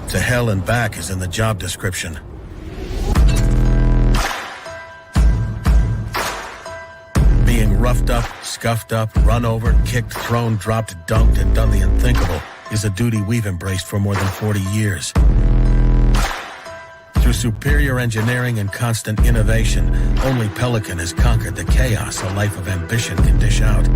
to hell and back is in the job description. Being roughed up, scuffed up, run over, kicked, thrown, dropped, dunked, and done the unthinkable is a duty we've embraced for more than 40 years. Through superior engineering and constant innovation, only Pelican has conquered the chaos a life of ambition can dish out.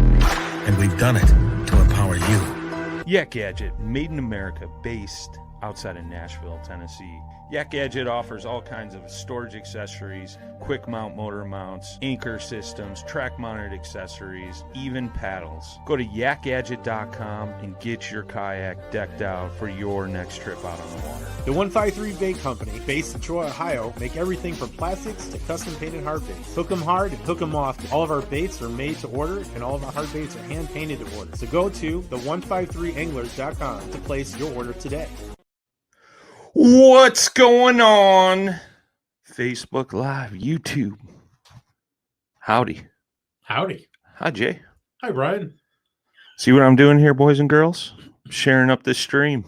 And we've done it to empower you. Yak Gadget, made in America, based outside of Nashville, Tennessee. Yak Gadget offers all kinds of storage accessories, quick mount motor mounts, anchor systems, track mounted accessories, even paddles. Go to yakgadget.com and get your kayak decked out for your next trip out on the water. The 153 Bait Company, based in Troy, Ohio, make everything from plastics to custom painted hard baits. Hook 'em hard and hook 'em off. All of our baits are made to order, and all of our hard baits are hand painted to order. So go to the153anglers.com to place your order today. What's going on? Facebook Live, YouTube. Howdy. Howdy. Hi, Jay. Hi, Brian. See what I'm doing here, boys and girls? I'm sharing up this stream.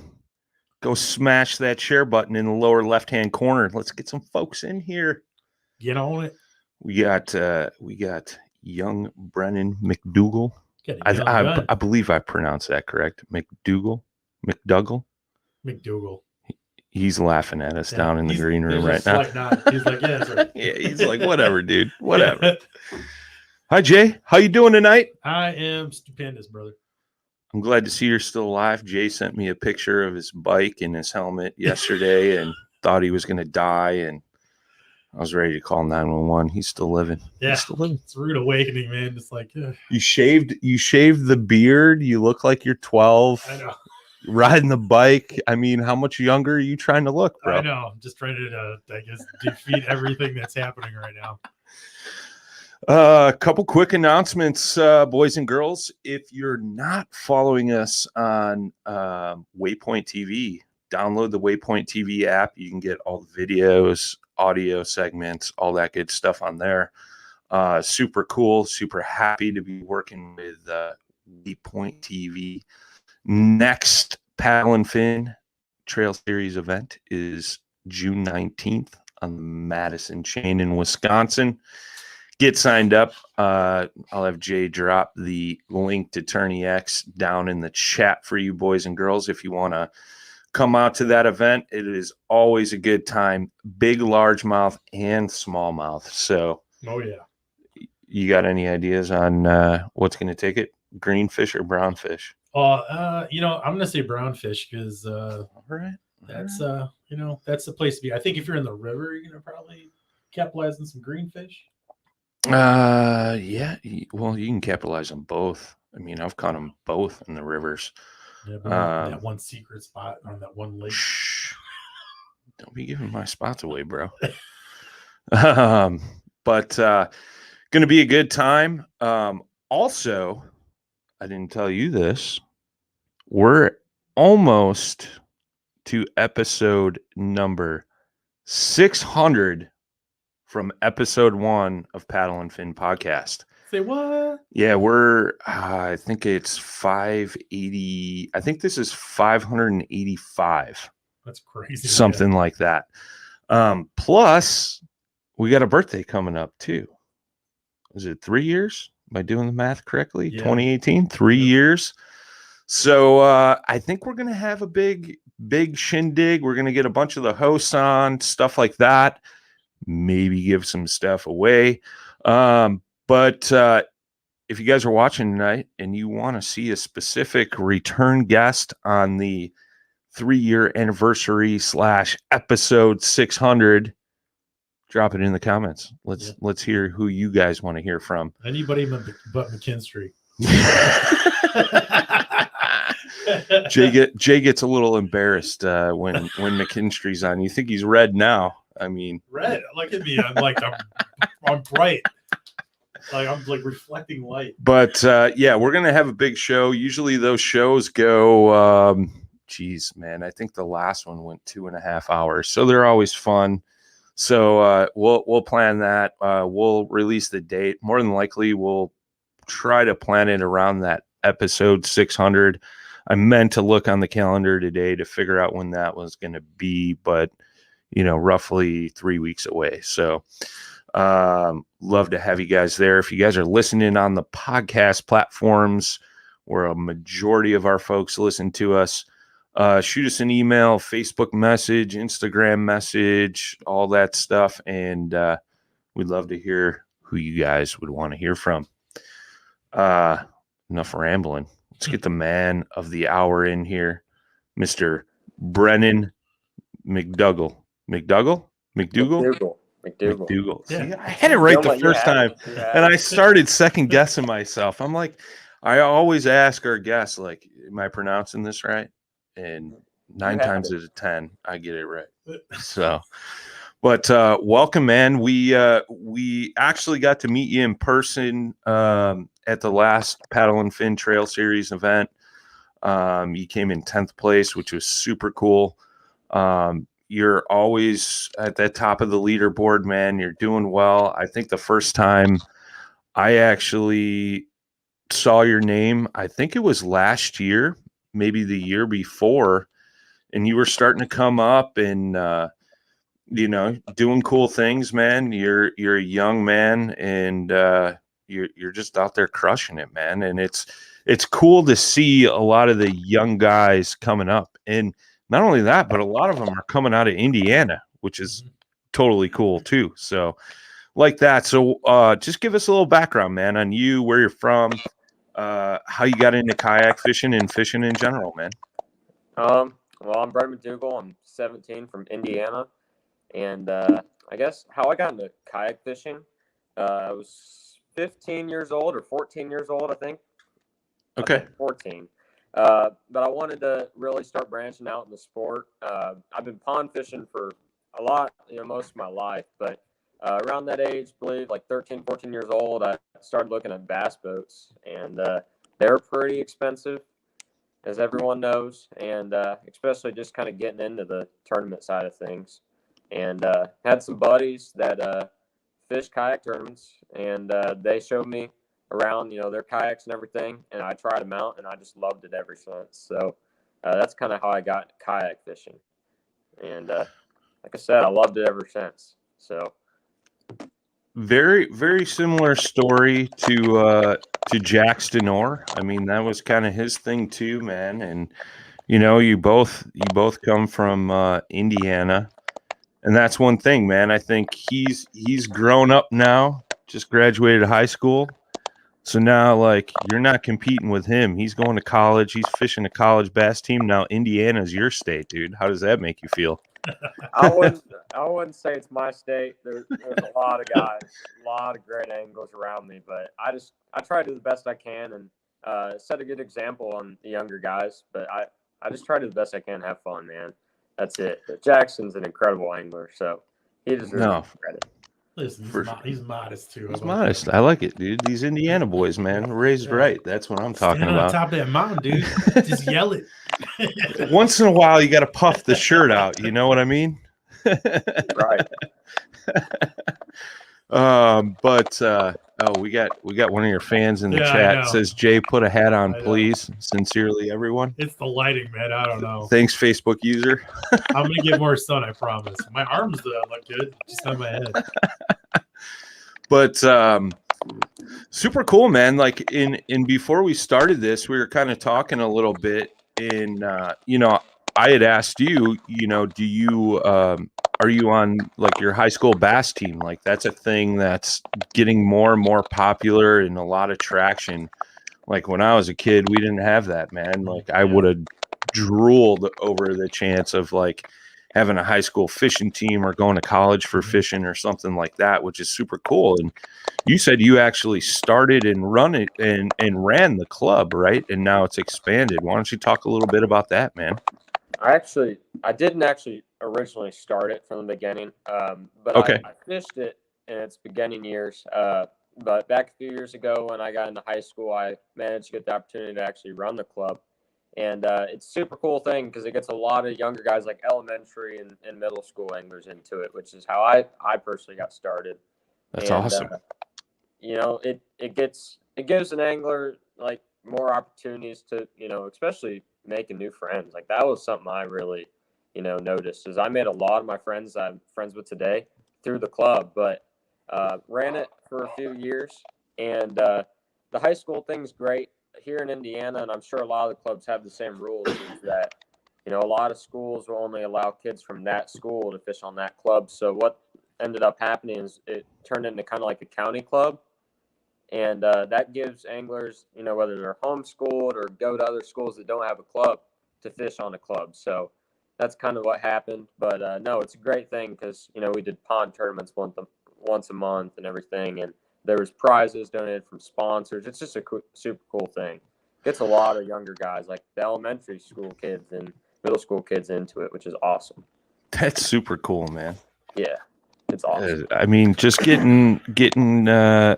Go smash that share button in the lower left-hand corner. Let's get some folks in here. Get on it. We got young Brennan McDougal. I believe I pronounced that correct. McDougal. He's laughing at us down in the green room right now. He's like, yeah, that's right. Yeah, he's like, whatever, dude. Whatever. Hi, Jay. How you doing tonight? I am stupendous, brother. I'm glad to see you're still alive. Jay sent me a picture of his bike and his helmet yesterday and thought he was going to die. And I was ready to call 911. He's still living. Yeah. He's still living. It's a rude awakening, man. It's like, You shaved the beard. You look like you're 12. I know. Riding the bike. I mean, how much younger are you trying to look, bro? I know. I'm just trying to, defeat everything that's happening right now. A couple quick announcements, boys and girls. If you're not following us on Waypoint TV, download the Waypoint TV app. You can get all the videos, audio segments, all that good stuff on there. Super cool. Super happy to be working with Waypoint TV. Next Paddle and Fin Trail Series event is June 19th on the Madison Chain in Wisconsin. Get signed up. I'll have Jay drop the link to Tourney X down in the chat for you boys and girls if you want to come out to that event. It is always a good time. Big largemouth and smallmouth. So, oh yeah. You got any ideas on what's going to take it? Greenfish or brownfish? I'm gonna say brownfish because all right. That's that's the place to be. I think if you're in the river, you're gonna probably capitalize on some greenfish. Yeah. Well, you can capitalize on both. I mean, I've caught them both in the rivers. Yeah, that one secret spot on that one lake. Shh. Don't be giving my spots away, bro. But gonna be a good time. Also, I didn't tell you this. We're almost to episode number 600 from episode 1 of Paddle and Fin podcast. Say what? Yeah, we're, I think it's 580. I think this is 585. That's crazy. Something like that. Plus, we got a birthday coming up too. Is it 3 years? Am I doing the math correctly? Yeah. 2018, 3 years. So I think we're going to have a big shindig. We're going to get a bunch of the hosts on, stuff like that. Maybe give some stuff away. But if you guys are watching tonight and you want to see a specific return guest on the 3-year anniversary / episode 600, drop it in the comments. Let's hear who you guys want to hear from. Anybody but McKinstry. Jay gets a little embarrassed when McKinstry's on. You think he's red now? I mean, red. Look at me. I'm bright. I'm like reflecting light. But yeah, we're gonna have a big show. Usually those shows go. Man, I think the last one went 2.5 hours, so they're always fun. So we'll plan that. We'll release the date. More than likely, we'll try to plan it around that episode 600. I meant to look on the calendar today to figure out when that was going to be, but roughly 3 weeks away. So love to have you guys there. If you guys are listening on the podcast platforms where a majority of our folks listen to us, shoot us an email, Facebook message, Instagram message, all that stuff. And we'd love to hear who you guys would want to hear from. Enough rambling. Let's get the man of the hour in here, Mr. Brennan McDougal. McDougal? McDougal. Yeah. See, I had it right the first time, and I started second guessing myself. I'm like, I always ask our guests, like, am I pronouncing this right? And 9 times out of 10, I get it right. So, but welcome, man. We actually got to meet you in person at the last Paddle and Fin Trail Series event. You came in 10th place, which was super cool. You're always at the top of the leaderboard, man. You're doing well. I think the first time I actually saw your name, I think it was last year, maybe the year before, and you were starting to come up and doing cool things, man. You're a young man, and you're just out there crushing it, man. And it's cool to see a lot of the young guys coming up. And not only that, but a lot of them are coming out of Indiana, which is totally cool too. So like that. So just give us a little background, man, on you, where you're from, how you got into kayak fishing and fishing in general, man. Well, I'm Brian McDougal. I'm 17 from Indiana. And I guess how I got into kayak fishing, I was 15 years old or 14 years old, I think. Okay. I think 14. But I wanted to really start branching out in the sport. I've been pond fishing for a lot, most of my life. But around that age, I believe like 13, 14 years old, I started looking at bass boats. And they're pretty expensive, as everyone knows. And especially just kind of getting into the tournament side of things. And had some buddies that fish kayak tournaments. And they showed me around, their kayaks and everything, and I tried them out, and I just loved it ever since. So that's kind of how I got kayak fishing, and like I said, I loved it ever since. So very, very similar story to Jack Stenor. I mean, that was kind of his thing too, man. And you both come from Indiana, and that's one thing, man. I think he's grown up now, just graduated high school. So now, like, you're not competing with him. He's going to college. He's fishing a college bass team. Now Indiana's your state, dude. How does that make you feel? I wouldn't say it's my state. There's a lot of guys, a lot of great anglers around me, but I try to do the best I can and set a good example on the younger guys. But I just try to do the best I can, have fun, man. That's it. But Jackson's an incredible angler, so he deserves credit. Listen, he's modest too. He's modest. I like it, dude. These Indiana boys, man, raised right. That's what I'm talking about. On top of that mountain, dude. Just yell it. Once in a while, you got to puff the shirt out. You know what I mean? Right. We got one of your fans in the chat. Says, Jay, put a hat on, please. Sincerely, everyone. It's the lighting, man. I don't know. Thanks, Facebook user. I'm gonna get more sun, I promise. My arms look good, just on my head. But super cool, man. Like in before we started this, we were kind of talking a little bit. And I had asked you, do you are you on like your high school bass team? Like that's a thing that's getting more and more popular and a lot of traction. Like when I was a kid, we didn't have that, man. Like I would have drooled over the chance of like having a high school fishing team or going to college for fishing or something like that, which is super cool. And you said you actually started and run it and ran the club, right? And now it's expanded. Why don't you talk a little bit about that, man? I didn't actually originally start it from the beginning, but okay. I fished it in its beginning years. But back a few years ago when I got into high school, I managed to get the opportunity to actually run the club. And it's a super cool thing because it gets a lot of younger guys like elementary and middle school anglers into it, which is how I personally got started. That's awesome. It gives an angler like more opportunities to, especially making new friends. Like that was something I really, noticed, is I made a lot of my friends I'm friends with today through the club, but ran it for a few years. And the high school thing's great here in Indiana, and I'm sure a lot of the clubs have the same rules, is that, a lot of schools will only allow kids from that school to fish on that club. So what ended up happening is it turned into kind of like a county club. And that gives anglers, whether they're homeschooled or go to other schools that don't have a club, to fish on a club. So that's kind of what happened. But no, it's a great thing because, we did pond tournaments once a month and everything. And there was prizes donated from sponsors. It's just a super cool thing. Gets a lot of younger guys, like the elementary school kids and middle school kids, into it, which is awesome. That's super cool, man. Yeah, it's awesome. I mean, just getting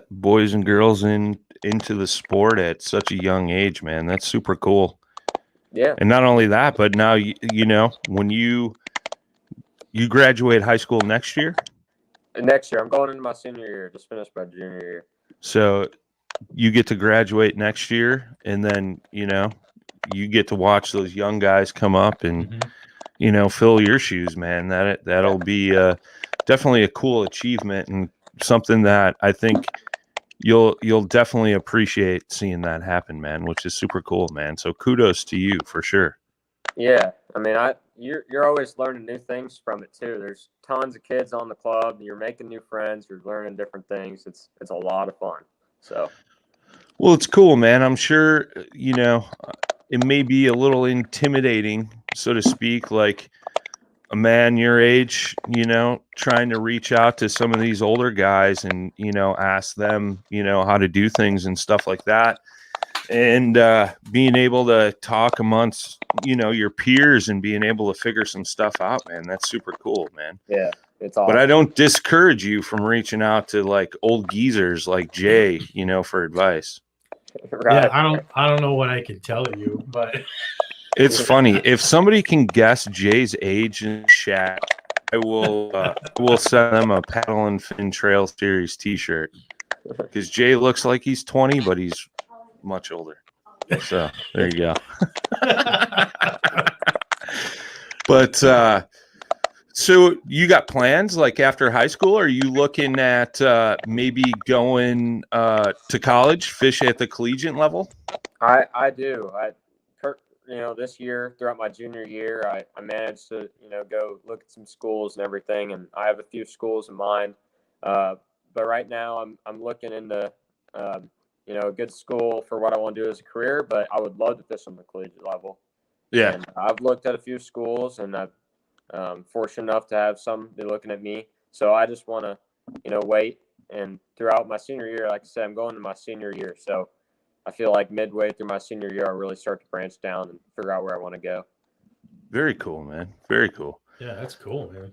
boys and girls into the sport at such a young age, man. That's super cool. Yeah. And not only that, but now when you graduate high school next year. Next year, I'm going into my senior year. Just finished my junior year. So you get to graduate next year, and then you get to watch those young guys come up and fill your shoes, man. That'll be definitely a cool achievement, and something that I think you'll definitely appreciate seeing that happen, man, which is super cool, man. So kudos to you for sure. Yeah, I mean, you're always learning new things from it too. There's tons of kids on the club. You're making new friends. You're learning different things. It's a lot of fun. So, well, it's cool, man. I'm sure it may be a little intimidating, so to speak, like a man your age, trying to reach out to some of these older guys and, ask them, how to do things and stuff like that. And being able to talk amongst, your peers and being able to figure some stuff out, man, that's super cool, man. Yeah, it's awesome. But I don't discourage you from reaching out to like old geezers like Jay, for advice. Right. Yeah, I don't know what I can tell you, but it's funny. If somebody can guess Jay's age in chat, I will send them a Paddle and Fin Trail Series T-shirt, because Jay looks like he's 20, but he's much older. So there you go. But so you got plans like after high school? Are you looking at maybe going to college, fish at the collegiate level? I do. This year, throughout my junior year, I managed to, go look at some schools and everything, and I have a few schools in mind. But right now, I'm looking into, a good school for what I want to do as a career. But I would love to fish on the collegiate level. Yeah, and I've looked at a few schools, and I'm fortunate enough to have some be looking at me. So I just want to, wait. And throughout my senior year, like I said, I'm going to my senior year, so I feel like midway through my senior year, I'll really start to branch down and figure out where I want to go. Very cool, man. Very cool. yeah, that's cool, man.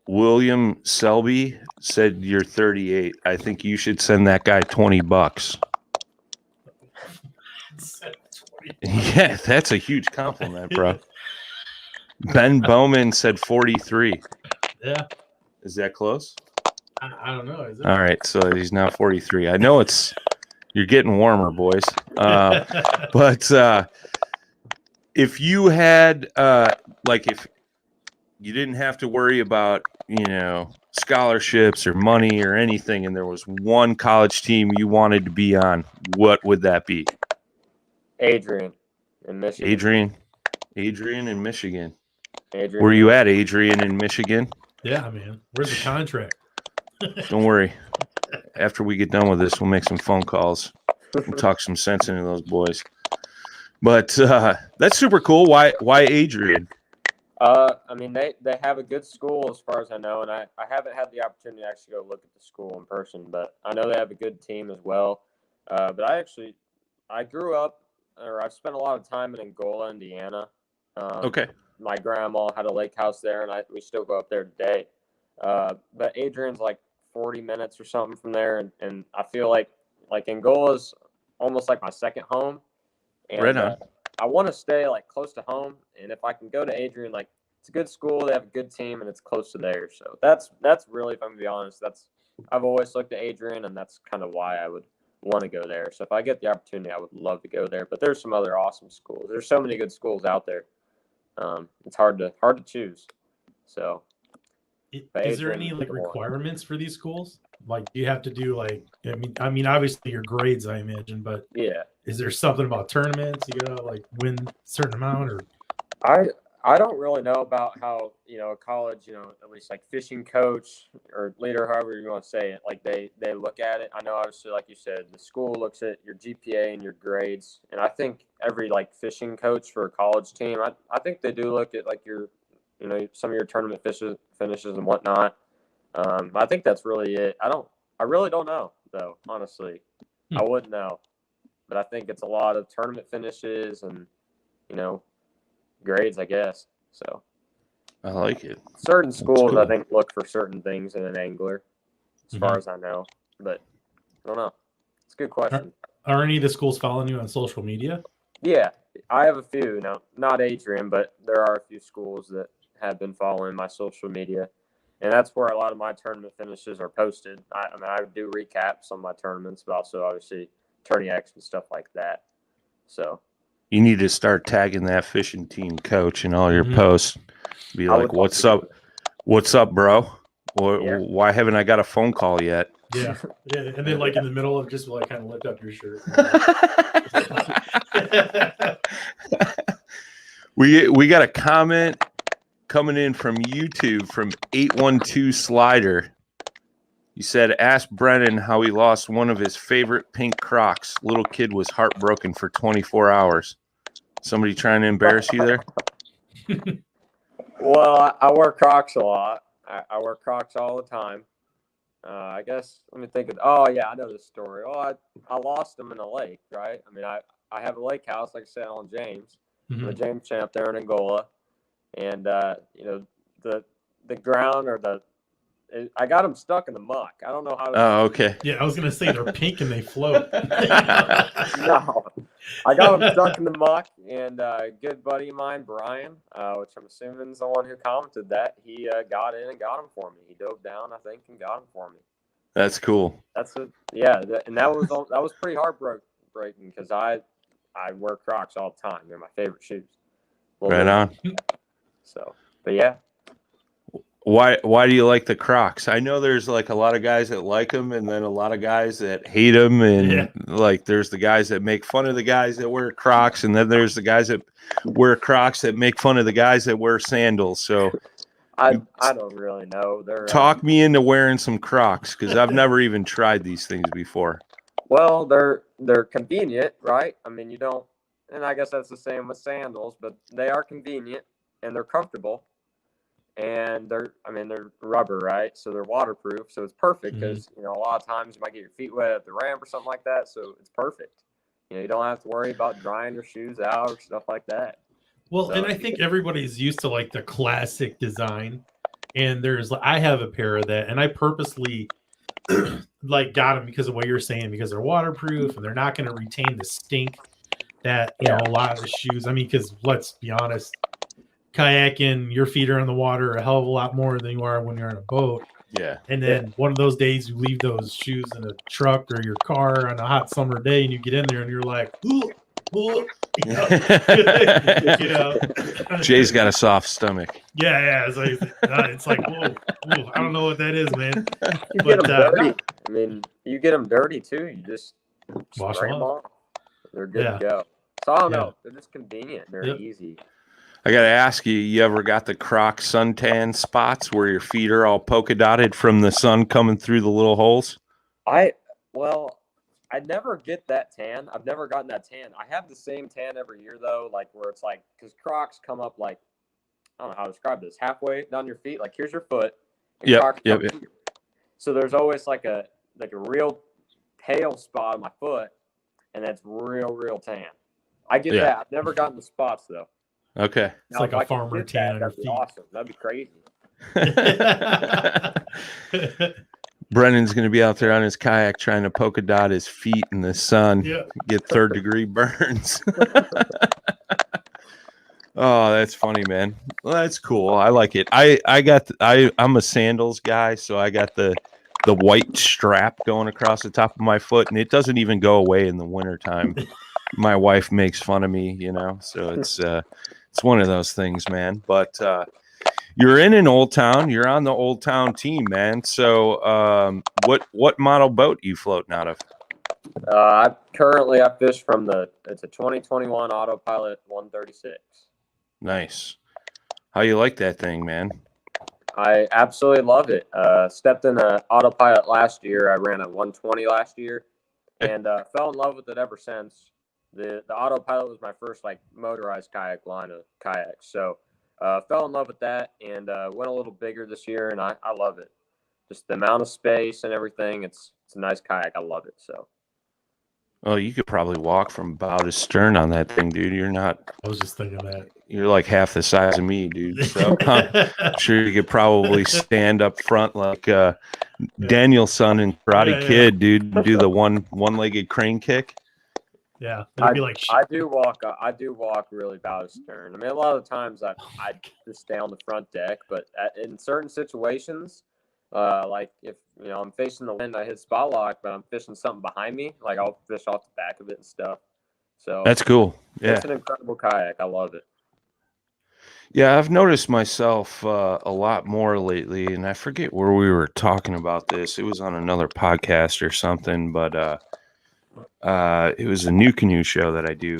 William Selby said you're 38. I think you should send that guy $20. Yeah, that's a huge compliment, bro. Ben Bowman said 43. Yeah. Is that close? I don't know. Is it? All right, so he's now 43. I know you're getting warmer, boys. But if you had if you didn't have to worry about, scholarships or money or anything, and there was one college team you wanted to be on, what would that be? Adrian in Michigan. Adrian in Michigan. Adrian. Were you at Adrian in Michigan? Yeah, man. Where's the contract? Don't worry. After we get done with this, we'll make some phone calls. We'll talk some sense into those boys. But that's super cool. Why Adrian? I mean, they have a good school as far as I know, and I haven't had the opportunity to actually go look at the school in person, but I know they have a good team as well. But I grew up, or I've spent a lot of time in Angola, Indiana. Okay. My grandma had a lake house there, and we still go up there today. But Adrian's like 40 minutes or something from there, and I feel like Angola's almost like my second home. And, right on. I want to stay like close to home, and if I can go to Adrian, like it's a good school, they have a good team, and it's close to there. So that's really, if I'm gonna be honest, I've always looked at Adrian, and that's kind of why I would want to go there. So if I get the opportunity, I would love to go there. But there's some other awesome schools. There's so many good schools out there. It's hard to choose. So, Is there any like requirements for these schools? Like, do you have to do like? I mean, obviously your grades, I imagine, but yeah, is there something about tournaments? You gotta like win a certain amount, or I don't really know about how, a college, at least like fishing coach or leader, however you want to say it, like they look at it. I know, obviously, like you said, the school looks at your GPA and your grades. And I think every like fishing coach for a college team, I think they do look at like your, some of your tournament finishes and whatnot. I think that's really it. I really don't know though, honestly. I wouldn't know, but I think it's a lot of tournament finishes and, grades, I guess. So I like it. certain schools, cool. I think, look for certain things in an angler, as far as I know. But I don't know. It's a good question. are any of the schools following you on social media? Yeah, I have a few. Now, not Adrian, but there are a few schools that have been following my social media, and that's where a lot of my tournament finishes are posted. I mean, I do recaps on my tournaments, but also obviously tourney X and stuff like that. So. You need to start tagging that fishing team coach in all your posts. Be like, "What's up? What's up, bro? Why haven't I got a phone call yet?" Yeah, and then like in the middle of just like kind of lift up your shirt. We got a comment coming in from YouTube from 812 Slider. He said, "Ask Brennan how he lost one of his favorite pink Crocs. Little kid was heartbroken for 24 hours." Somebody trying to embarrass you there? Well, I wear Crocs a lot. I wear Crocs all the time. I guess, let me think of, oh, yeah, I know this story. Oh, I lost them in a lake, right? I mean, I have a lake house, like I said, on James. I'm a James champ there in Angola. And, the ground or I got them stuck in the muck. I don't know how to. Oh, okay. Yeah, I was gonna say they're pink and they float. No, I got them stuck in the muck, and a good buddy of mine, Brian, which I'm assuming is the one who commented that, he got in and got them for me. He dove down, I think, and got them for me. That's cool. That's it. Yeah, and that was pretty heartbreaking because I wear Crocs all the time. They're my favorite shoes. Right on. So, but yeah. Why do you like the Crocs? I know there's like a lot of guys that like them, and then a lot of guys that hate them, and like there's the guys that make fun of the guys that wear Crocs, and then there's the guys that wear Crocs that make fun of the guys that wear sandals. So I don't really know. Talk me into wearing some Crocs because I've never even tried these things before. Well, they're convenient, right? I mean, you don't, and I guess that's the same with sandals, but they are convenient and they're comfortable. And they're rubber, right? So they're waterproof. So it's perfect because, a lot of times you might get your feet wet at the ramp or something like that. So it's perfect. You don't have to worry about drying your shoes out or stuff like that. Well, So, and I think everybody's used to like the classic design. And I have a pair of that, and I purposely like got them because of what you're saying, because they're waterproof and they're not going to retain the stink that, a lot of the shoes. I mean, because let's be honest, kayaking, your feet are in the water a hell of a lot more than you are when you're in a boat. Yeah. And then one of those days you leave those shoes in a truck or your car on a hot summer day and you get in there and you're like, ooh, ooh, Jay's got a soft stomach. Yeah. It's like, whoa, I don't know what that is, man. You get them dirty. I mean, you get them dirty too. You just wash spray them off. They're good to go. So I don't know. They're just convenient. They're easy. I got to ask you, you ever got the Croc suntan spots where your feet are all polka dotted from the sun coming through the little holes? I never get that tan. I've never gotten that tan. I have the same tan every year though, like where it's like, because Crocs come up like, I don't know how to describe this, halfway down your feet. Like here's your foot. Yep. So there's always like a real pale spot on my foot, and that's real tan. I get that. I've never gotten the spots though. Okay. It's like a farmer tan on your feet. That'd be feet. awesome. That'd be crazy. Brennan's going to be out there on his kayak trying to polka dot his feet in the sun, get third-degree burns. Oh, that's funny, man. Well, that's cool. I like it. I'm a sandals guy, so I got the the white strap going across the top of my foot, and it doesn't even go away in the wintertime. My wife makes fun of me, so it's one of those things, man. But you're in an Old Town. You're on the Old Town team, man. So what model boat you floating out of? I fish from it's a 2021 Autopilot 136. Nice. How you like that thing, man? I absolutely love it. Stepped in an Autopilot last year. I ran a 120 last year, and fell in love with it ever since. The Autopilot was my first motorized kayak line of kayaks. So fell in love with that, and went a little bigger this year, and I love it. Just the amount of space and everything. It's a nice kayak. I love it. So. Oh, you could probably walk from bow to stern on that thing, dude. I was just thinking that. You're like half the size of me, dude. So I'm sure you could probably stand up front like Danielson and Karate Kid, dude, and do the one-legged crane kick. Yeah, it'd be like I do walk really bow to stern. I mean, a lot of the times I just stay on the front deck, but in certain situations, like if I'm facing the wind, I hit spot lock, but I'm fishing something behind me, like I'll fish off the back of it and stuff. So that's cool. Yeah, it's an incredible kayak. I love it. Yeah, I've noticed myself a lot more lately, and I forget where we were talking about this. It was on another podcast or something, but it was a New Canoe show that I do.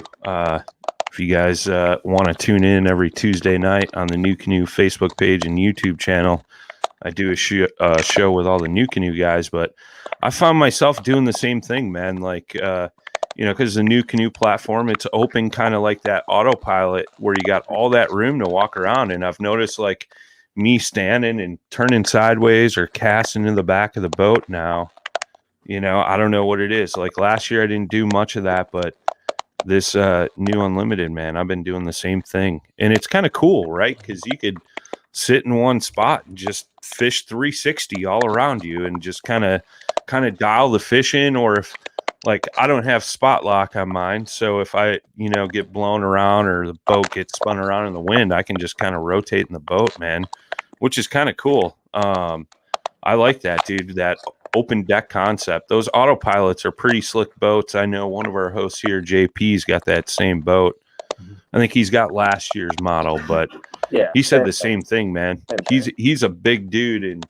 If you guys want to tune in every Tuesday night on the New Canoe Facebook page and YouTube channel, I do a show with all the New Canoe guys, but I found myself doing the same thing, man. Like, because the New Canoe platform, it's open kind of like that Autopilot where you got all that room to walk around. And I've noticed like me standing and turning sideways or casting in the back of the boat now, I don't know what it is. Like last year, I didn't do much of that, but this new Unlimited, man, I've been doing the same thing. And it's kind of cool, right? Because you could sit in one spot and just fish 360 all around you and just kind of dial the fish in. Or if like I don't have spot lock on mine, so if I get blown around or the boat gets spun around in the wind, I can just kind of rotate in the boat, man, which is kind of cool. I like that, dude, that open deck concept. Those Autopilots are pretty slick boats. I know one of our hosts here, JP's got that same boat. I think he's got last year's model, but yeah, he said the same thing, man. He's a big dude and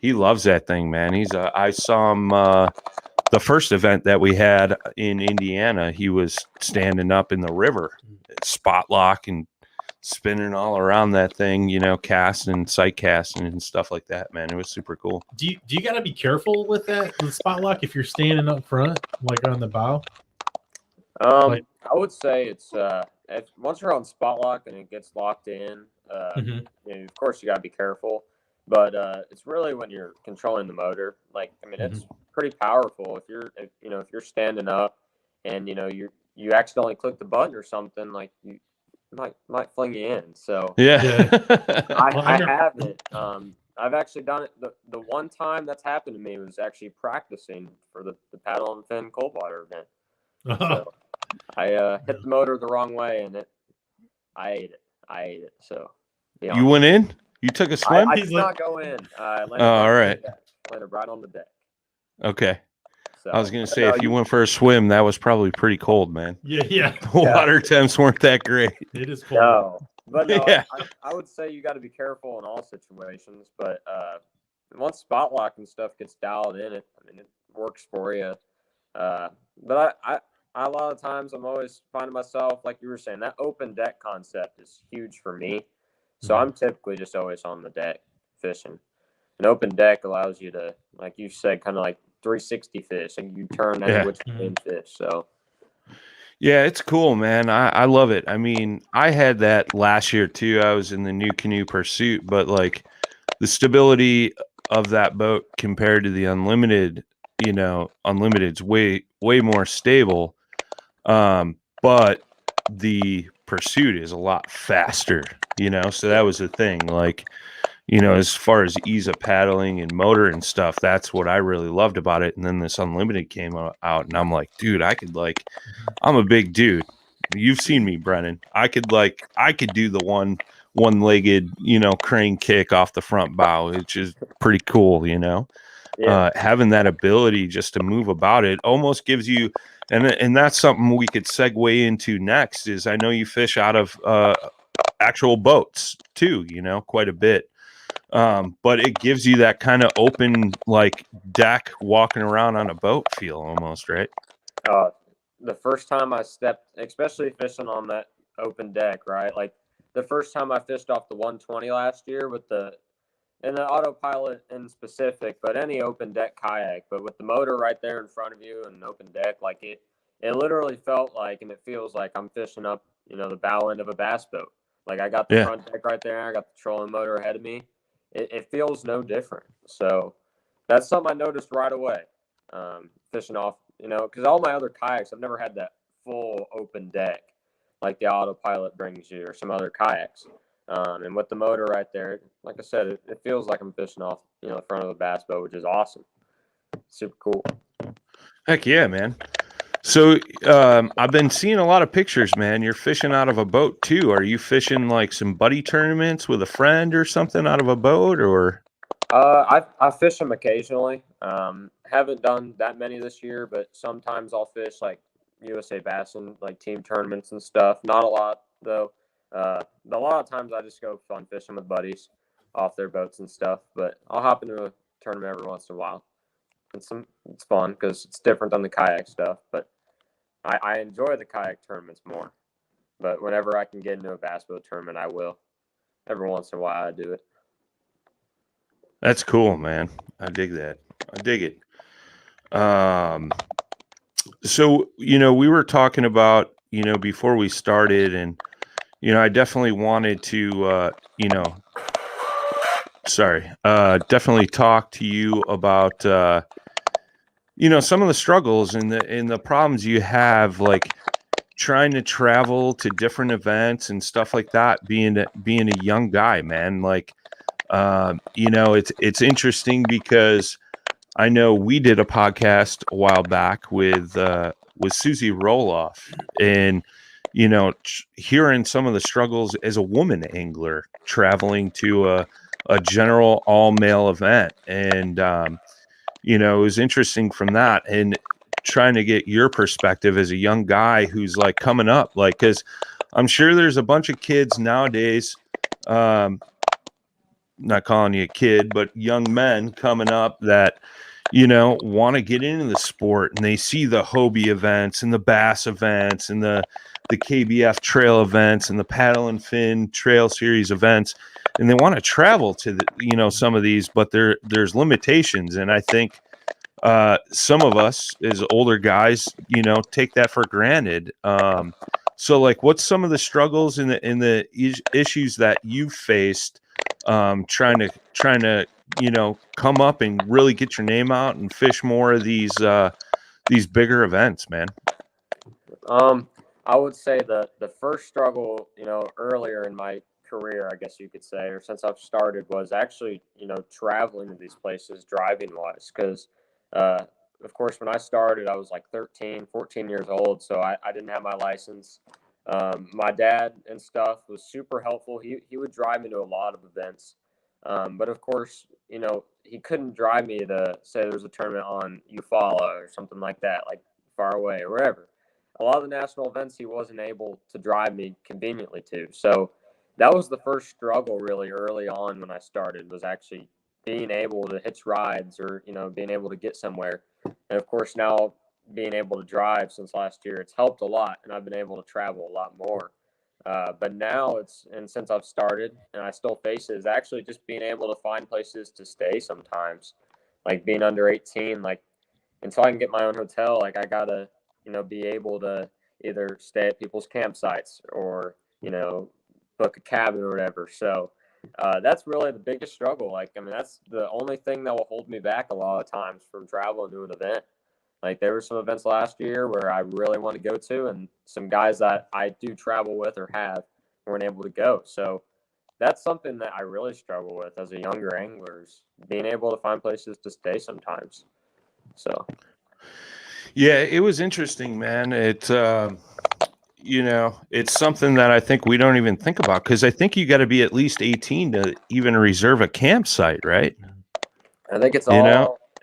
he loves that thing, man. I saw him the first event that we had in Indiana. He was standing up in the river, spot lock and spinning all around that thing, casting, sight casting and stuff like that, man. It was super cool. Do you got to be careful with that, with spot lock, if you're standing up front, like on the bow? I would say it's once you're on spot lock and it gets locked in, of course you got to be careful, but it's really when you're controlling the motor. Like, I mean, it's pretty powerful. If you're standing up and you accidentally click the button or something, like you might fling you in. So yeah. I haven't. I've actually done it. The one time that's happened to me was actually practicing for the paddle and fin cold water event. So I hit the motor the wrong way and I ate it. So you went in? You took a swim? I did not go in. All right. Landed right on the deck. Okay. So, I was going to say, if you went for a swim, that was probably pretty cold, man. Yeah. The water temps weren't that great. It is cold. No. But no, yeah. I would say you got to be careful in all situations. But once spot lock and stuff gets dialed in, it works for you. But I a lot of times I'm always finding myself, like you were saying, that open deck concept is huge for me. So I'm typically just always on the deck fishing. An open deck allows you to, like you said, kind of like 360 fish, and you turn any which way and fish. So yeah, it's cool, man. I love it. I mean, I had that last year too. I was in the New Canoe Pursuit, but like the stability of that boat compared to the Unlimited, Unlimited's way more stable. But the Pursuit is a lot faster, so that was the thing. Like, as far as ease of paddling and motor and stuff, that's what I really loved about it. And then this Unlimited came out and I'm like, dude, I'm a big dude. You've seen me, Brennan. I could do the one-legged, crane kick off the front bow, which is pretty cool, having that ability just to move about it almost gives you, and that's something we could segue into next. Is I know you fish out of actual boats too, quite a bit. But it gives you that kind of open, like, deck walking around on a boat feel almost, right? The first time I stepped, especially fishing on that open deck, right? Like the first time I fished off the 120 last year and the autopilot in specific, but any open deck kayak, but with the motor right there in front of you and an open deck, like it literally felt like, and it feels like I'm fishing up, the bow end of a bass boat. Like I got the front deck right there. I got the trolling motor ahead of me. It feels no different. So that's something I noticed right away. Fishing off, because all my other kayaks, I've never had that full open deck like the autopilot brings you or some other kayaks. And with the motor right there, like I said, it feels like I'm fishing off, the front of a bass boat, which is awesome. Super cool. Heck yeah, man. So I've been seeing a lot of pictures, man. You're fishing out of a boat too. Are you fishing like some buddy tournaments with a friend or something out of a boat, or? I fish them occasionally. Haven't done that many this year, but sometimes I'll fish like USA Bass and like team tournaments and stuff. Not a lot though. A lot of times I just go fun fishing with buddies off their boats and stuff. But I'll hop into a tournament every once in a while. It's fun because it's different than the kayak stuff. But I enjoy the kayak tournaments more. But whenever I can get into a bass boat tournament, I will. Every once in a while, I do it. That's cool, man. I dig that. I dig it. So, we were talking about, before we started, and, I definitely wanted to, definitely talk to you about, some of the struggles and the problems you have, like trying to travel to different events and stuff like that, being a young guy, man. Like, it's interesting because I know we did a podcast a while back with Susie Roloff, and hearing some of the struggles as a woman angler traveling to a general all male event, and it was interesting from that, and trying to get your perspective as a young guy who's like coming up, like, because I'm sure there's a bunch of kids nowadays. Not calling you a kid, but young men coming up that, want to get into the sport, and they see the Hobie events and the bass events and the KBF trail events and the paddle and fin trail series events. And they want to travel to some of these, but there's limitations. And I think, some of us as older guys, take that for granted. So like, what's some of the struggles in the issues that you faced, trying to come up and really get your name out and fish more of these bigger events, man? I would say the first struggle, earlier in my career, I guess you could say, or since I've started, was actually, traveling to these places driving wise. Because, of course, when I started, I was like 13, 14 years old. So I didn't have my license. My dad and stuff was super helpful. He would drive me to a lot of events. But of course, he couldn't drive me to, say there's a tournament on Eufaula or something like that, like far away or wherever. A lot of the national events he wasn't able to drive me conveniently to. So that was the first struggle really early on when I started, was actually being able to hitch rides or, being able to get somewhere. And of course now being able to drive since last year, it's helped a lot, and I've been able to travel a lot more. But now since I've started, and I still face it, is actually just being able to find places to stay sometimes. Like being under 18, like until I can get my own hotel, like I gotta, be able to either stay at people's campsites or, book a cabin or whatever. So that's really the biggest struggle. Like, I mean, that's the only thing that will hold me back a lot of times from traveling to an event. Like there were some events last year where I really want to go to, and some guys that I do travel with or have weren't able to go. So that's something that I really struggle with as a younger angler, is being able to find places to stay sometimes. So. Yeah, it was interesting, man. It's something that I think we don't even think about, because I think you got to be at least 18 to even reserve a campsite, right? I think it's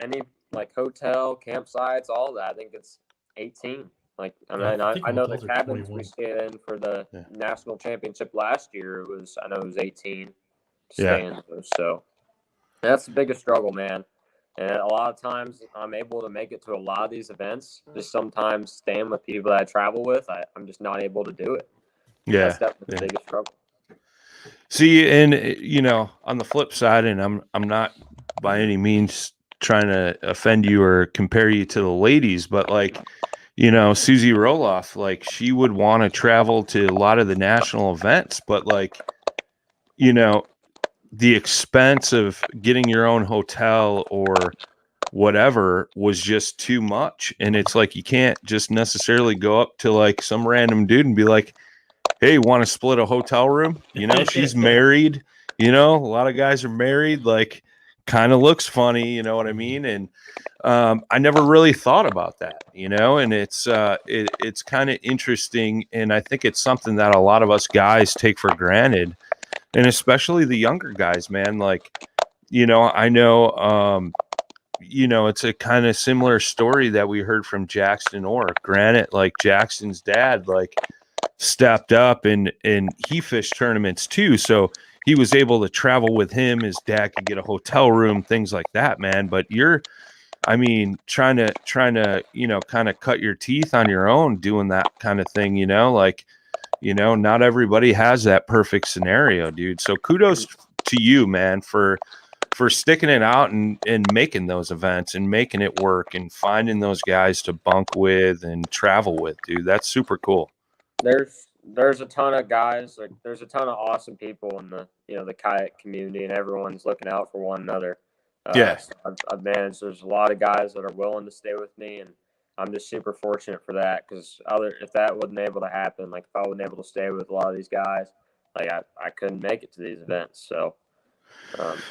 any like hotel, campsites, all that. I think it's 18. Like, I mean, I know the hotels are cabins 21. we stayed in for the national championship last year, I know it was 18 to stay in those. So that's the biggest struggle, man. And a lot of times I'm able to make it to a lot of these events. Just sometimes staying with people that I travel with, I'm just not able to do it. Yeah. That's definitely the biggest struggle. See, and on the flip side, and I'm not by any means trying to offend you or compare you to the ladies, but like, Susie Roloff, like she would want to travel to a lot of the national events, but like, the expense of getting your own hotel or whatever was just too much. And it's like, you can't just necessarily go up to like some random dude and be like, hey, want to split a hotel room? She's married, a lot of guys are married, like kind of looks funny, you know what I mean? And I never really thought about that, and it's kind of interesting. And I think it's something that a lot of us guys take for granted, and especially the younger guys, man. Like, I know, it's a kind of similar story that we heard from Jackson Orr. Granted, like Jackson's dad, like stepped up and he fished tournaments too. So he was able to travel with him. His dad could get a hotel room, things like that, man. But trying to, kind of cut your teeth on your own doing that kind of thing, not everybody has that perfect scenario, dude. So kudos to you, man, for sticking it out and making those events and making it work and finding those guys to bunk with and travel with, dude. That's super cool. There's a ton of guys, like there's a ton of awesome people in the the kayak community, and everyone's looking out for one another. So I've managed. There's a lot of guys that are willing to stay with me, and I'm just super fortunate for that. Because if that wasn't able to happen, like if I wasn't able to stay with a lot of these guys, like I couldn't make it to these events. So,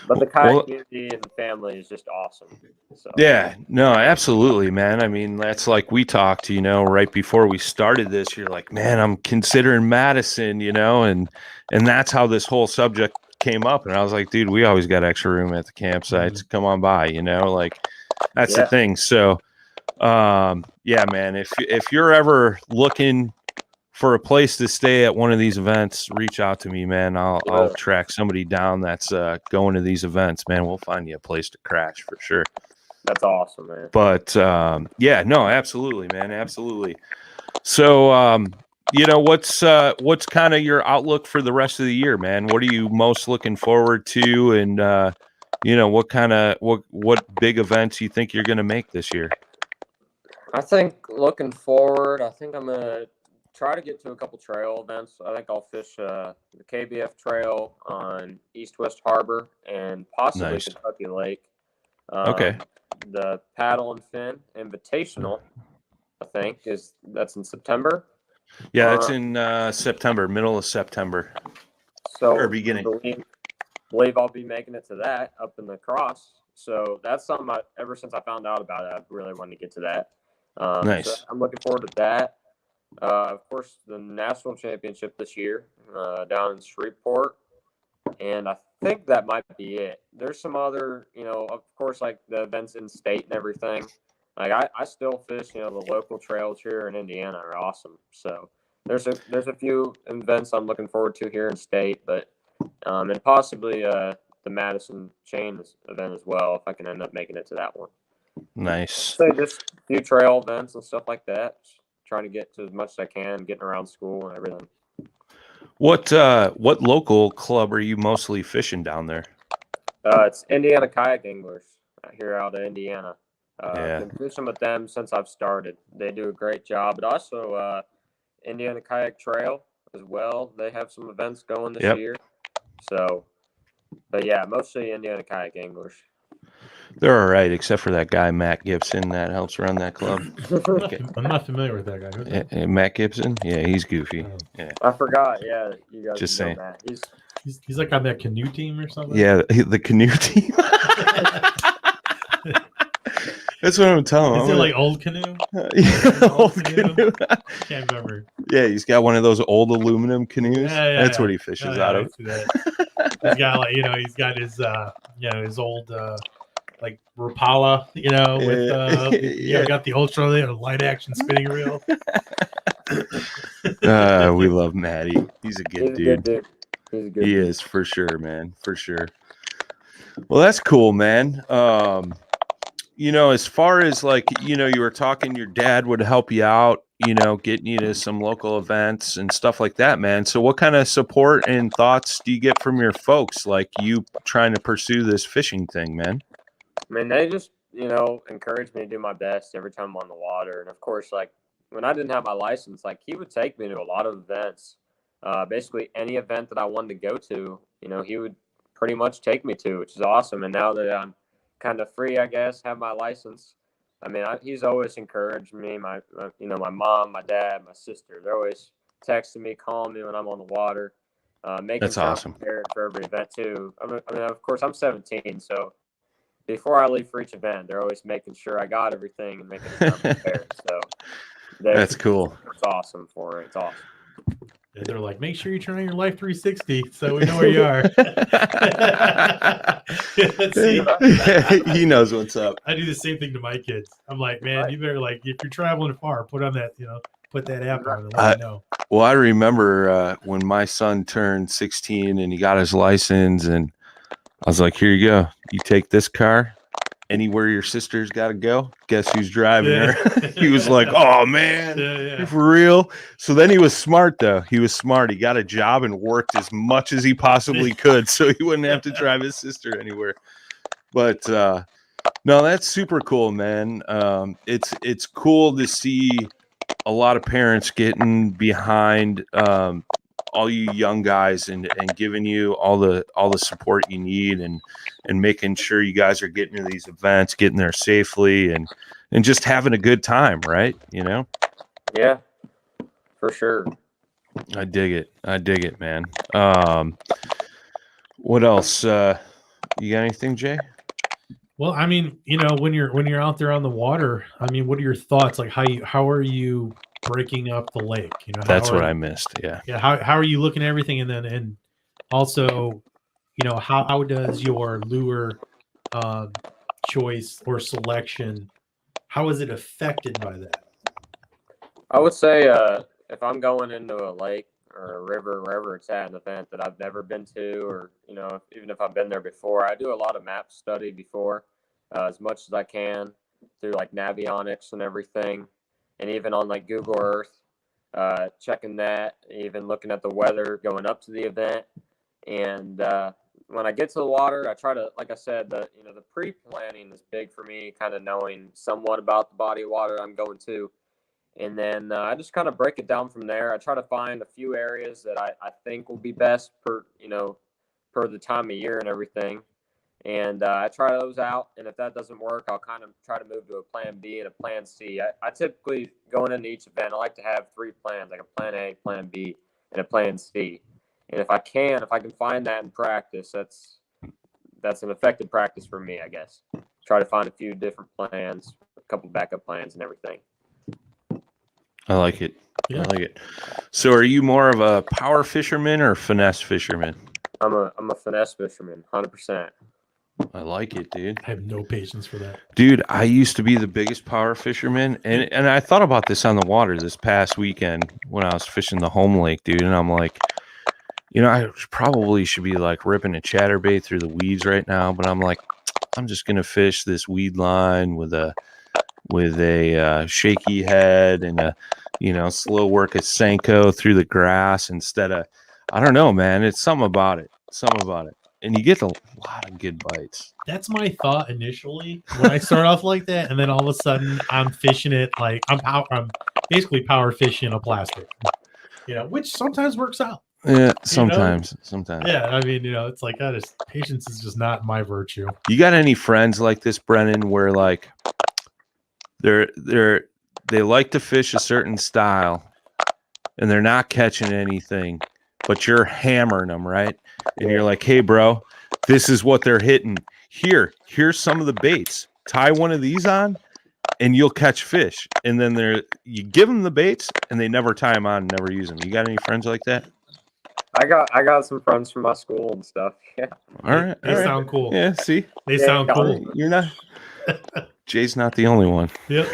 but the kayak community and the family is just awesome. So. Yeah, no, absolutely, man. I mean, that's like we talked, right before we started this. You're like, man, I'm considering Madison, and that's how this whole subject came up. And I was like, dude, we always got extra room at the campsites. Come on by, like that's the thing. So, yeah, man, if you're ever looking for a place to stay at one of these events, reach out to me, man. I'll track somebody down that's going to these events, man. We'll find you a place to crash for sure. That's awesome, man. But yeah, no, absolutely, man, absolutely. So, what's kind of your outlook for the rest of the year, man? What are you most looking forward to, and what big events you think you're going to make this year? I think looking forward, I think I'm gonna try to get to a couple trail events. I think I'll fish the KBF Trail on East-West Harbor and possibly Kentucky Lake. Okay. The Paddle and Fin Invitational, I think, that's in September. Yeah, that's in September, middle of September. So or beginning. I believe I'll be making it to that up in the cross. So that's something ever since I found out about it, I really wanted to get to that. Nice. So I'm looking forward to that. Of course, the national championship this year down in Shreveport, and I think that might be it. There's some other, of course, like the events in state and everything. Like I still fish, the local trails here in Indiana are awesome. So there's a few events I'm looking forward to here in state, but and possibly the Madison chain event as well if I can end up making it to that one. Nice. So just a few trail events and stuff like that. Trying to get to as much as I can, getting around school and everything. What local club are you mostly fishing down there? It's Indiana Kayak Anglers here out of Indiana. Yeah. Been fishing with them since I've started. They do a great job. But also Indiana Kayak Trail as well. They have some events going this year. So, but yeah, mostly Indiana Kayak Anglers. They're all right, except for that guy, Matt Gibson, that helps run that club. I'm not familiar with that guy. Matt Gibson? Yeah, he's goofy. Yeah. I forgot. Yeah, you guys just know saying. Matt. He's like on that canoe team or something? Yeah, the canoe team. That's what I'm telling him. Is it like old canoe? Yeah, old canoe. Can't remember. Yeah, he's got one of those old aluminum canoes. Yeah, That's what he fishes out of. He's got he's got his his old like Rapala, you know, with Yeah. got the ultra light action spinning reel. We love Maddie. He's a good dude. He's a good He dude. is, for sure, man, for sure. Well, that's cool, man. You know, as far as like, you know, you were talking, your dad would help you out, you know, getting you to some local events and stuff like that, man. So what kind of support and thoughts do you get from your folks, like you trying to pursue this fishing thing, man? I mean, they just, you know, encourage me to do my best every time I'm on the water. And of course, like when I didn't have my license, like he would take me to a lot of events. Basically any event that I wanted to go to, you know, he would pretty much take me to, which is awesome. And now that I'm kind of free, I guess, have my license, I mean, he's always encouraged me. My my mom, my dad, my sister, they're always texting me, calling me when I'm on the water, making That's sure awesome. I'm prepared for every event too. I mean, of course, I'm 17, so before I leave for each event, they're always making sure I got everything and making sure I'm prepared. So That's cool. It's awesome for it. It's awesome. And they're like, make sure you turn on your Life 360 so we know where you are. See, He knows what's up. I do the same thing to my kids. I'm like, man, you better, like, if you're traveling far, put on that, put that app on and let me know. Well, I remember when my son turned 16 and he got his license, and I was like, here you go. You take this car anywhere your sister's got to go. Guess who's driving her? He was like, oh, man, you're for real? So then he was smart, though. He was smart. He got a job and worked as much as he possibly could so he wouldn't have to drive his sister anywhere. But no, that's super cool, man. It's cool to see a lot of parents getting behind all you young guys and giving you all the support you need and making sure you guys are getting to these events, getting there safely and just having a good time, right? You know? Yeah, for sure. I dig it, man. What else? You got anything, Jay? Well, I mean, when you're out there on the water, I mean, what are your thoughts? Like, how are you breaking up the lake? That's what I missed. Yeah. Yeah. How are you looking at everything? And also, how does your lure choice or selection, how is it affected by that? I would say if I'm going into a lake or a river, wherever it's at, an event that I've never been to, or even if I've been there before, I do a lot of map study before, as much as I can through like Navionics and everything, and even on like Google Earth, checking that, even looking at the weather going up to the event. And when I get to the water, I try to, like I said, the pre-planning is big for me, kind of knowing somewhat about the body of water I'm going to. And then I just kind of break it down from there. I try to find a few areas that I think will be best per the time of year and everything. And I try those out. And if that doesn't work, I'll kind of try to move to a plan B and a plan C. I typically, going into each event, I like to have 3 plans, like a plan A, plan B, and a plan C. And if I can find that in practice, that's an effective practice for me, I guess. Try to find a few different plans, a couple backup plans and everything. I like it. Yeah. I like it. So are you more of a power fisherman or finesse fisherman? I'm a finesse fisherman, 100%. I like it, dude. I have no patience for that. Dude, I used to be the biggest power fisherman. And I thought about this on the water this past weekend when I was fishing the home lake, dude. And I'm like, I probably should be like ripping a chatterbait through the weeds right now. But I'm like, I'm just going to fish this weed line with a shaky head and a slow work at Senko through the grass instead of, I don't know, man. It's something about it. And you get a lot of good bites. That's my thought initially when I start off like that. And then all of a sudden I'm fishing it like I'm basically power fishing a plastic, which sometimes works out. Yeah, sometimes. Yeah, I mean, it's like patience is just not my virtue. You got any friends like this, Brennan, where like they like to fish a certain style and they're not catching anything, but you're hammering them, right? And you're like, hey, bro, this is what they're hitting. Here's some of the baits. Tie one of these on and you'll catch fish. And then you give them the baits and they never tie them on and never use them. You got any friends like that? I got some friends from my school and stuff. Yeah. All right. They sound cool. Yeah, see? They Yeah, sound cool. You're not Jay's not the only one. Yep.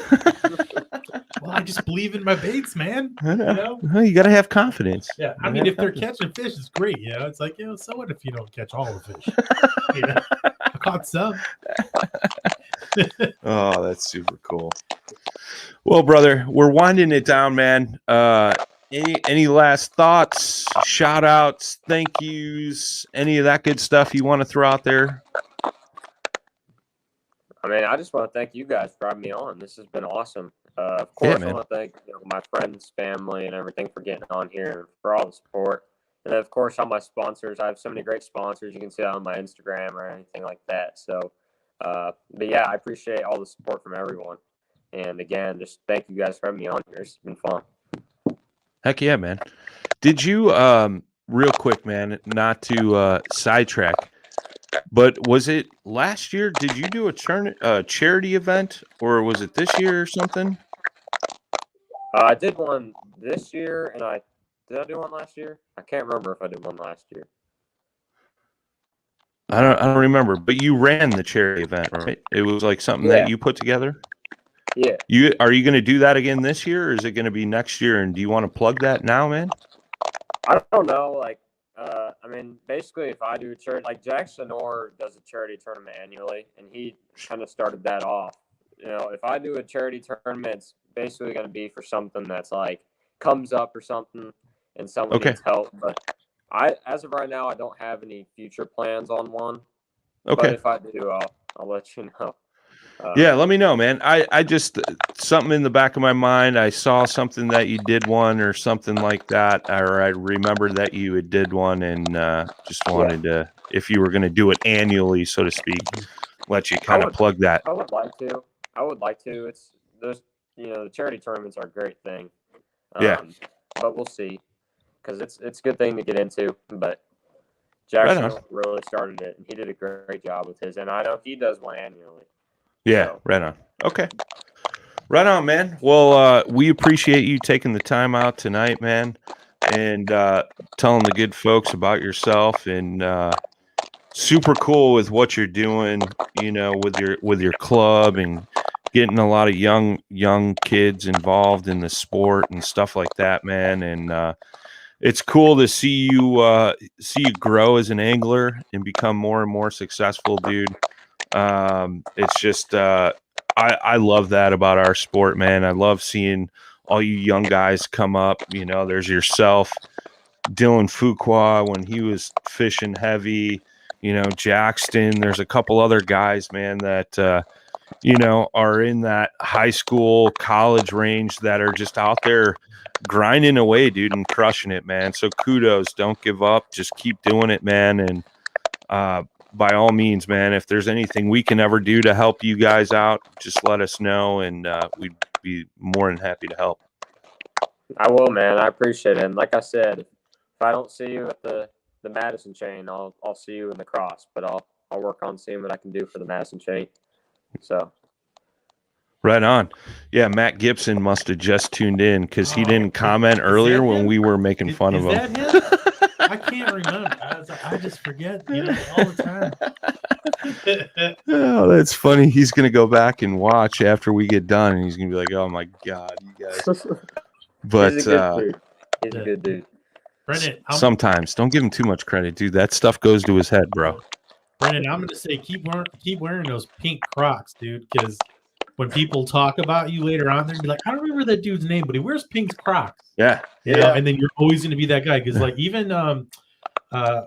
Well, I just believe in my baits, man. I know. You know? Well, you gotta have confidence. Yeah. I mean, if they're catching fish, it's great. You know, it's like, you know, so what if you don't catch all the fish? You know? I caught some. Oh, that's super cool. Well, brother, we're winding it down, man. Any last thoughts, shout outs, thank yous, any of that good stuff you want to throw out there? I mean, I just want to thank you guys for having me on. This has been awesome. Of course, man. I want to thank my friends, family, and everything for getting on here and for all the support. And then, of course, all my sponsors. I have so many great sponsors. You can see that on my Instagram or anything like that. So, but yeah, I appreciate all the support from everyone. And again, just thank you guys for having me on here. It's been fun. Heck yeah, man. Did you, real quick, man, not to sidetrack, but was it last year? Did you do a charity event, or was it this year or something? I did one this year, and did I do one last year? I can't remember if I did one last year. I don't remember, but you ran the charity event, right? It was like something that you put together. Yeah. Are you going to do that again this year, or is it going to be next year? And do you want to plug that now, man? I don't know. Like, I mean, basically, if I do a charity, like Jackson Orr does a charity tournament annually, and he kind of started that off. You know, if I do a charity tournament, it's basically going to be for something that's like comes up or something, and someone needs help. But as of right now, I don't have any future plans on one. Okay. But if I do, I'll let you know. Yeah, let me know, man. I just something in the back of my mind. I saw something that you did one or something like that, or I remembered that you had did one, and just wanted to, if you were going to do it annually, so to speak, let you kind of plug that. I would like to. It's those, the charity tournaments are a great thing. But we'll see, because it's a good thing to get into. But Jackson really started it, and he did a great job with his, and I know he does one annually. Yeah, right on. Okay. Right on, man. Well, we appreciate you taking the time out tonight, man, and telling the good folks about yourself, and super cool with what you're doing, with your club and getting a lot of young kids involved in the sport and stuff like that, man. And it's cool to see you grow as an angler and become more and more successful, dude. It's just I love that about our sport, man. I love seeing all you young guys come up. There's yourself, Dylan Fuqua when he was fishing heavy, Jackson. There's a couple other guys, man, that are in that high school, college range that are just out there grinding away, dude, and crushing it, man. So kudos, don't give up, just keep doing it, man. And by all means, man, if there's anything we can ever do to help you guys out, just let us know, and we'd be more than happy to help. I will, man. I appreciate it. And like I said, if I don't see you at the Madison chain, I'll see you in the cross, but I'll work on seeing what I can do for the Madison chain. So. Right on. Yeah, Matt Gibson must have just tuned in because he didn't comment earlier when we were making fun of him. Is that him? I can't remember. I just forget, all the time. Oh, that's funny. He's going to go back and watch after we get done, and he's going to be like, "Oh my God, you guys!" But he's a good dude. Brennan, sometimes don't give him too much credit, dude. That stuff goes to his head, bro. Brennan, I'm going to say keep wearing those pink Crocs, dude, because when people talk about you later on, they're gonna be like, I don't remember that dude's name, but he wears pink Crocs. Yeah. And then you're always going to be that guy, because like even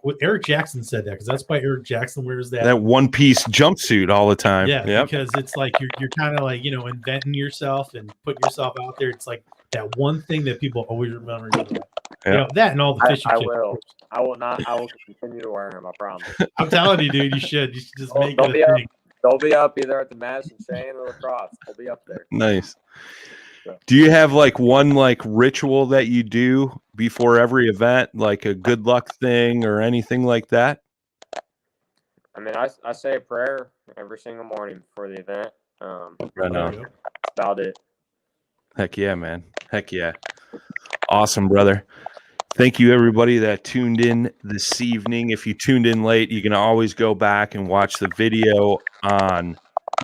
what Eric Jackson said that, because that's why Eric Jackson wears that one-piece jumpsuit all the time. Yeah, because it's like you're kind of like inventing yourself and putting yourself out there. It's like that one thing that people always remember. That and all the fishing. I will not. I will continue to wear him. I promise. I'm telling you, dude. You should just make it a thing. They'll be up either at the Madison chain or the cross. They'll be up there. Nice. Do you have one ritual that you do before every event, like a good luck thing or anything like that? I mean, I say a prayer every single morning before the event. Right on. That's about it. Heck yeah, man. Heck yeah. Awesome, brother. Thank you, everybody that tuned in this evening. If you tuned in late, you can always go back and watch the video on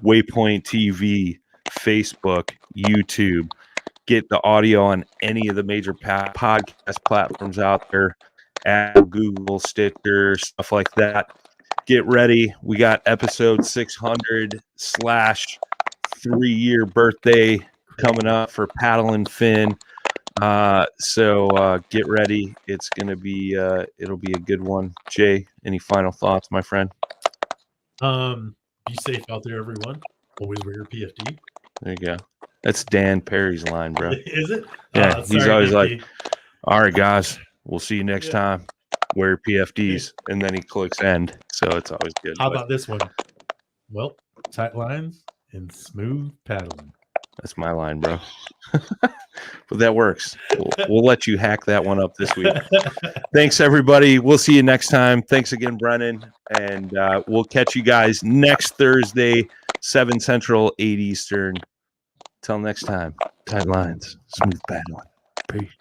Waypoint TV, Facebook, YouTube. Get the audio on any of the major podcast platforms out there, Apple, Google, Stitcher, stuff like that. Get ready. We got episode 600 / 3-year birthday coming up for Paddle and Fin. So get ready. It's going to be, it'll be a good one. Jay, any final thoughts, my friend? Be safe out there, everyone. Always wear your PFD. There you go. That's Dan Perry's line, bro. Is it? Yeah, he's sorry, always DP. like, all right, guys, we'll see you next time. Wear your PFDs. And then he clicks end. So it's always good. How about this one? Well, tight lines and smooth paddling. That's my line, bro. But that works. We'll let you hack that one up this week. Thanks, everybody. We'll see you next time. Thanks again, Brennan. And we'll catch you guys next Thursday, 7 Central, 8 Eastern. Till next time, tight lines, smooth paddling. Peace.